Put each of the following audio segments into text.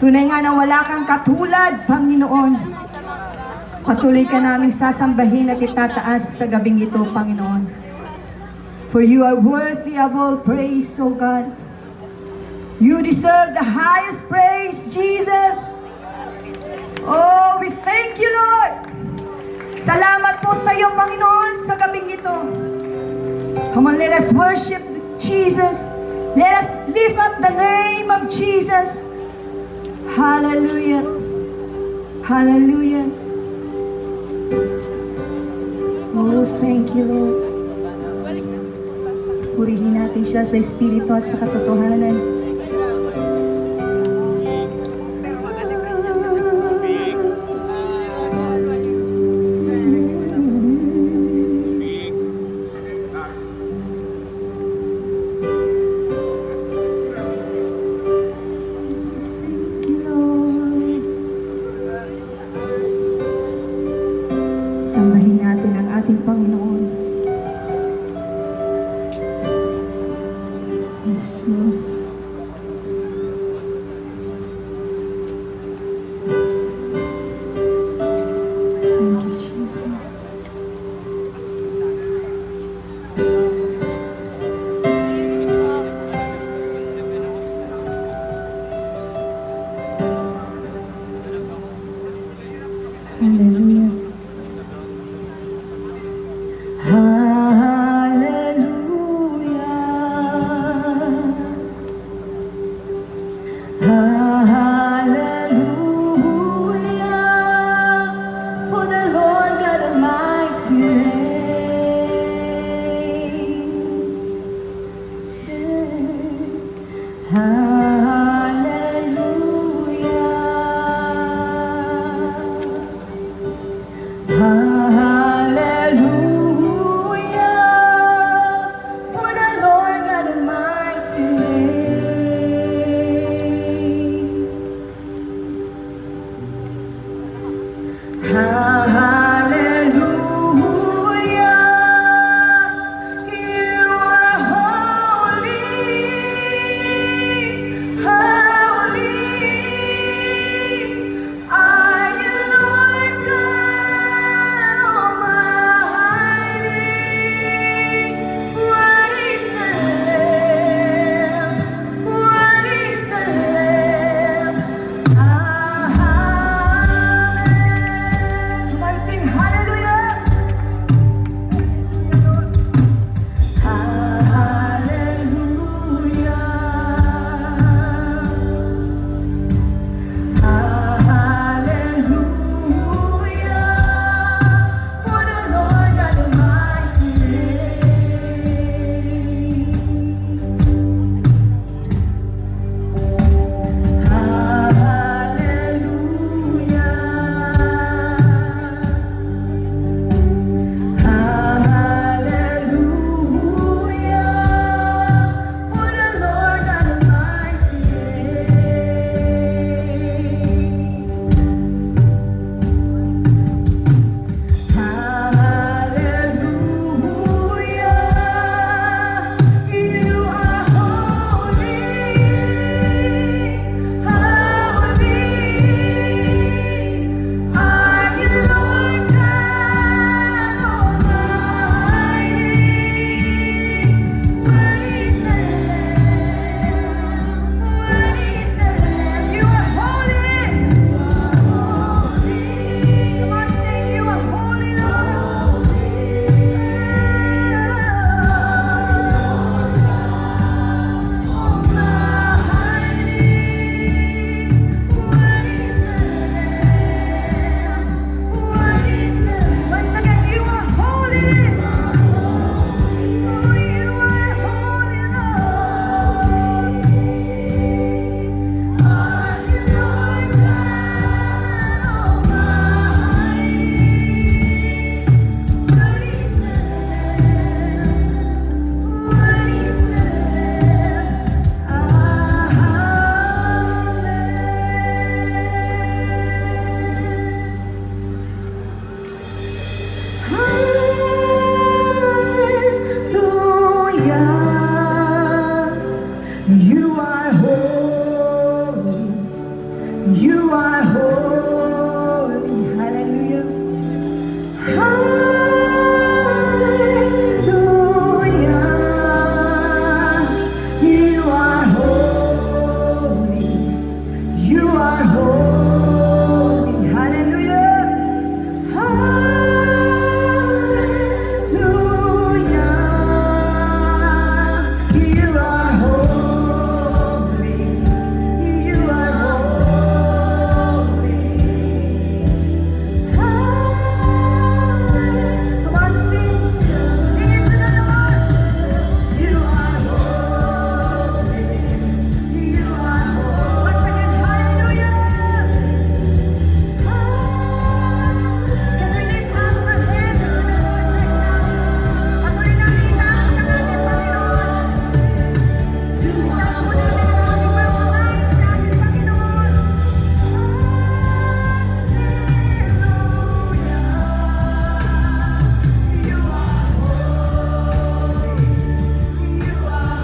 Tunay nga na wala kang katulad, Panginoon. Patuloy ka namin sasambahin at itataas sa gabing ito, Panginoon. For you are worthy of all praise, O God. You deserve the highest praise, Jesus. Oh, we thank you, Lord. Salamat po sa iyo, Panginoon, sa gabing ito. Come on, let us worship Jesus. Let us lift up the name of Jesus. Hallelujah. Hallelujah. Oh, thank you, Lord. Purihin natin siya sa Espiritu at sa katotohanan. Sambahin natin ang ating Panginoon. Yes, Lord. Thank you, Jesus. Hallelujah. Hallelujah, for the Lord God Almighty reigns. Hallelujah. You are holy. Hallelujah. Hallelujah. You are holy. You are holy. Hallelujah. Hallelujah. You are holy. You are holy. Come on, sing. Sing it to the Lord. You are holy. You are holy. Once again, hallelujah. Can we lift up our hands to the Lord right now? Patuloy natin itaas ang ating Panginoon. Itaas mo natin ang ating mga kamay sa ating Panginoon. You are holy. You are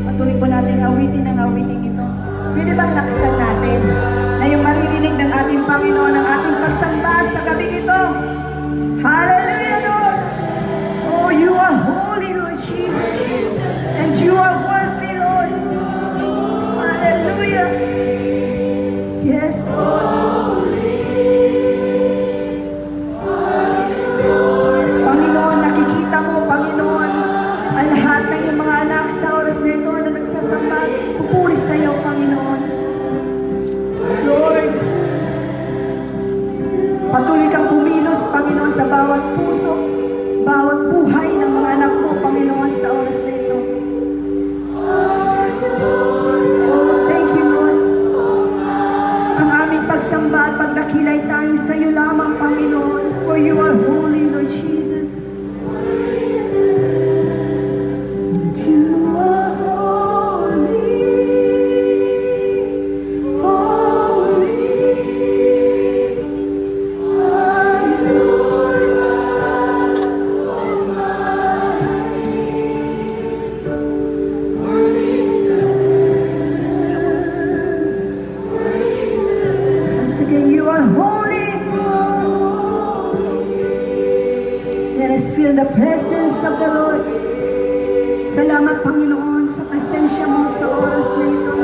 Patuloy po natin awitin ang awitin ito. Pwede bang laksan natin na yung maririnig ng ating Panginoon ang ating pagsamba sa gabing ito? Hallelujah, Lord! Oh, you are holy, Lord Jesus. And you are worthy, Lord. Hallelujah. Yes, Lord. Panginoon, nakikita mo, Panginoon, ang lahat ng iyong mga anak sa oras na ito na nagsasamba, pupuri sa iyo, Panginoon. Lord, patuloy kang kumilos, Panginoon, sa bawat puso, bawat buhay ng mga anak mo, Panginoon, sa oras na ito. Oh, thank you, Lord. Ang aming pagsamba at pagdakilay tayo sa iyo lamang, Panginoon, for you are holy, Lord Jesus. You are holy, holy. Once again, you are holy. Let us feel the presence of the Lord. Salamat, Panginoon, sa presensya mo sa oras na ito.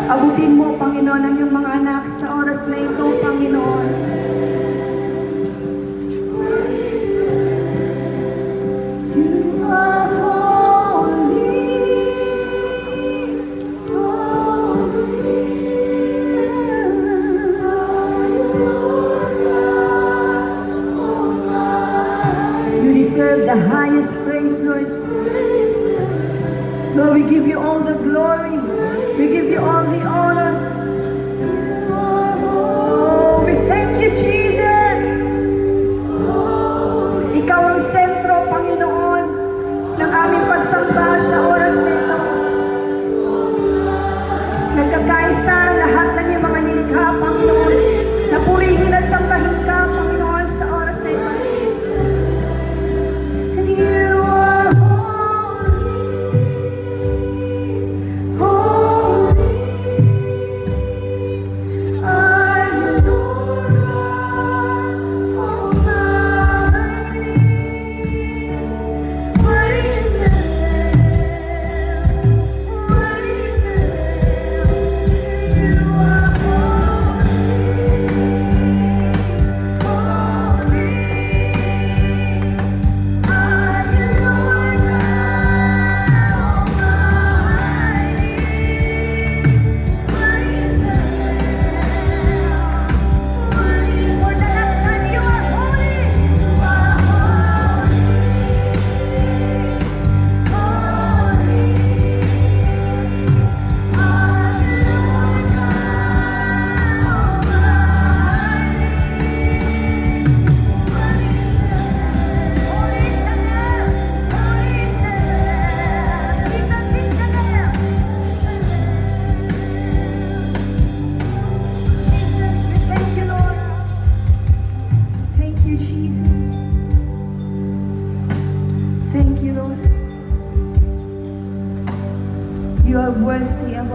Abutin mo, Panginoon, ang iyong mga anak sa oras na ito, Panginoon. You are holy, holy. You deserve the highest praise, Lord. Lord, we give you all the glory. We give you all the honor. Oh, we thank you, Jesus.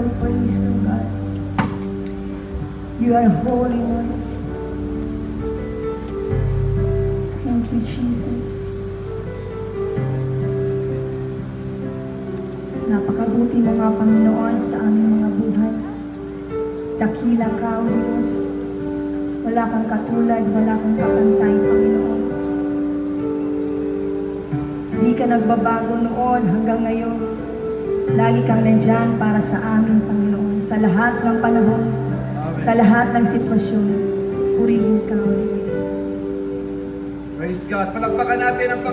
acceptable praise, O God. You are holy, Lord. Thank you, Jesus. Napakabuti mo nga, Panginoon, sa aming mga buhay. Dakila ka, O Diyos. Wala kang katulad, wala kang kapantay, Panginoon. Di ka nagbabago noon hanggang ngayon. Lagi kang nandyan para sa amin, Panginoon. Sa lahat ng panahon, sa lahat ng sitwasyon, purihin ka, O Diyos. Praise God. Palakpakan natin ang Panginoon.